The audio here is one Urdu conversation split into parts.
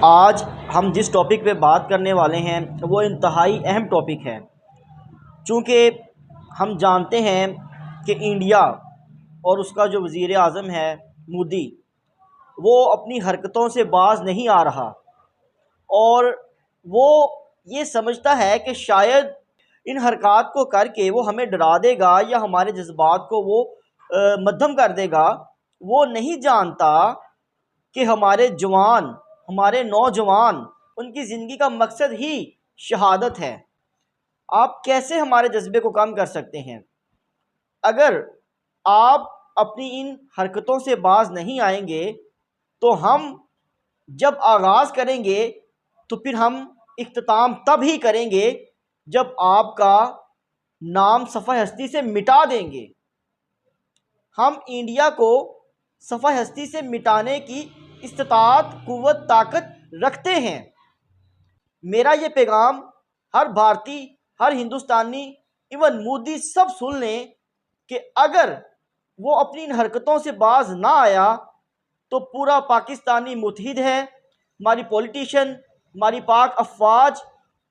آج ہم جس ٹاپک پہ بات کرنے والے ہیں وہ انتہائی اہم ٹاپک ہے، چونکہ ہم جانتے ہیں کہ انڈیا اور اس کا جو وزیر اعظم ہے مودی، وہ اپنی حرکتوں سے باز نہیں آ رہا اور وہ یہ سمجھتا ہے کہ شاید ان حرکات کو کر کے وہ ہمیں ڈرا دے گا یا ہمارے جذبات کو وہ مدھم کر دے گا۔ وہ نہیں جانتا کہ ہمارے جوان، ہمارے نوجوان، ان کی زندگی کا مقصد ہی شہادت ہے۔ آپ کیسے ہمارے جذبے کو کم کر سکتے ہیں؟ اگر آپ اپنی ان حرکتوں سے باز نہیں آئیں گے تو ہم جب آغاز کریں گے تو پھر ہم اختتام تب ہی کریں گے جب آپ کا نام صفحہ ہستی سے مٹا دیں گے۔ ہم انڈیا کو صفحہ ہستی سے مٹانے کی استطاعت، قوت، طاقت رکھتے ہیں۔ میرا یہ پیغام ہر بھارتی، ہر ہندوستانی، ایون مودی سب سن لیں کہ اگر وہ اپنی ان حرکتوں سے باز نہ آیا تو پورا پاکستانی متحد ہے۔ ہماری پولیٹیشین، ہماری پاک افواج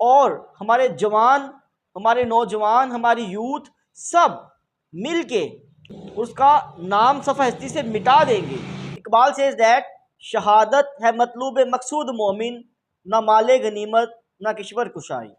اور ہمارے جوان، ہمارے نوجوان، ہماری یوتھ سب مل کے اس کا نام صفحہ ہستی سے مٹا دیں گے۔ اقبال says that شہادت ہے مطلوب مقصود مومن، نہ مال غنیمت نہ کشور کشائی۔